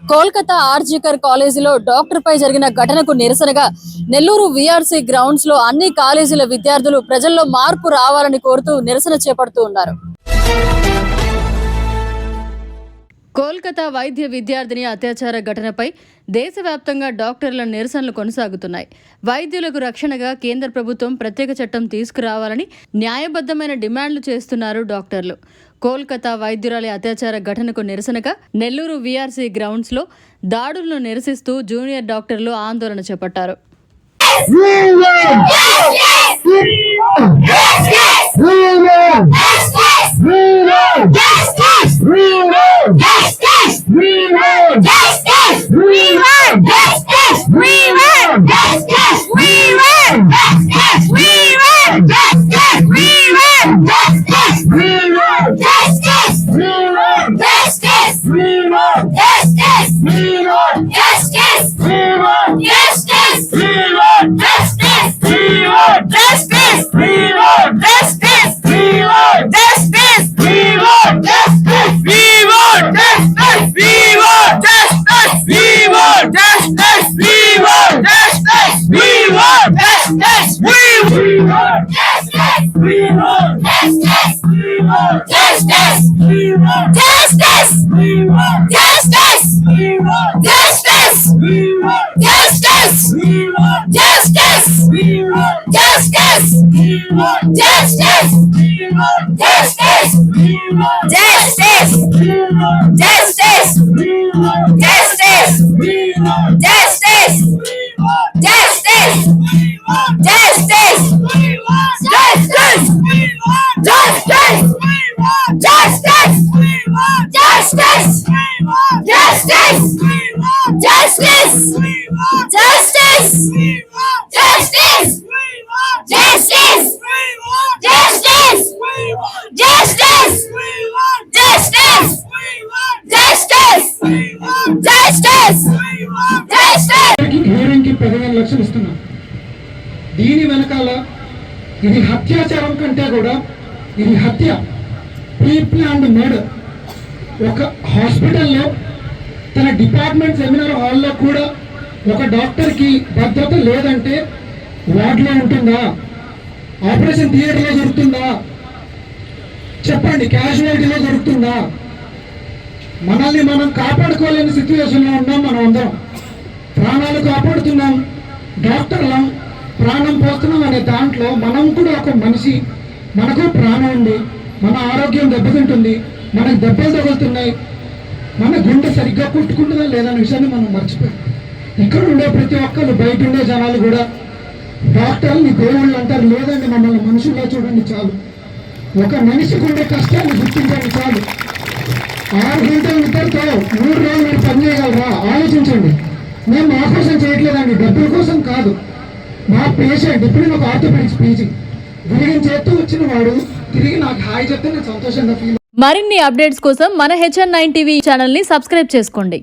కోల్కతా ఆర్జికర్ కాలేజీలో డాక్టర్ పై జరిగిన ఘటనకు నిరసనగా నెల్లూరు విఆర్సీ గ్రౌండ్స్ లో అన్ని కాలేజీల విద్యార్థులు ప్రజల్లో మార్పు రావాలని కోరుతూ నిరసన చేపడుతూ ఉన్నారు. కోల్కతా వైద్య విద్యార్థిని అత్యాచార ఘటనపై దేశవ్యాప్తంగా డాక్టర్ల నిరసనలు కొనసాగుతున్నాయి. వైద్యులకు రక్షణగా కేంద్ర ప్రభుత్వం ప్రత్యేక చట్టం తీసుకురావాలని న్యాయబద్ధమైన డిమాండ్లు చేస్తున్నారు డాక్టర్లు. కోల్కతా వైద్యురాలి అత్యాచార ఘటనకు నిరసనగా నెల్లూరు విఆర్సీ గ్రౌండ్స్ లో దాడులను నిరసిస్తూ జూనియర్ డాక్టర్లు ఆందోళన చేపట్టారు. దీని వెనకాల ఇది హత్యాచారం కంటే కూడా ఇది హత్య, ప్రీ ప్లాన్డ్ మర్డర్. ఒక హాస్పిటల్లో తన డిపార్ట్మెంట్ సెమినార్ హాల్లో కూడా ఒక డాక్టర్కి భద్రత లేదంటే వార్డులో ఉంటుందా? ఆపరేషన్ థియేటర్లో జరుగుతుందా? చెప్పండి, క్యాజువాలిటీలో జరుగుతుందా? మనల్ని మనం కాపాడుకోలేని సిచ్యువేషన్లో ఉన్నాం. మనం అందరం ప్రాణాలు కాపాడుతున్నాం, డాక్టర్లం ప్రాణం పోస్తున్నాం అనే దాంట్లో మనం కూడా ఒక మనిషి, మనకు ప్రాణం ఉంది, మన ఆరోగ్యం దెబ్బతింటుంది, మనకు దెబ్బలు తగులుతున్నాయి, మన గుండె సరిగ్గా కుట్టుకుంటుందా లేదనే విషయాన్ని మనం మర్చిపోయాం. ఇక్కడ ఉండే ప్రతి ఒక్కరు, బయట ఉండే జనాలు కూడా డాక్టర్ని దేవుళ్ళు అంటారు. లేదండి, మమ్మల్ని మనుషుల్లో చూడండి చాలు. ఒక మనిషికి ఉండే కష్టాన్ని గుర్తించండి చాలు. 6 గంటల నిద్రతో 3 రోజులు మీరు పని చేయగలరా? ఆలోచించండి. మేము మా కోసం చేయట్లేదండి, డబ్బుల కోసం కాదు. మా పేషెంట్ ఇప్పుడు నేను ఒక ఆర్థోపెడిక్స్ పీజీ విరిగిన చేస్తూ వచ్చిన వాడు తిరిగి నాకు హాయ్ చెప్తే నేను సంతోషంగా ఫీల్. మరిన్ని అప్డేట్స్ కోసం మన HN9 టీవీ ఛానల్ ని సబ్స్క్రైబ్ చేసుకోండి.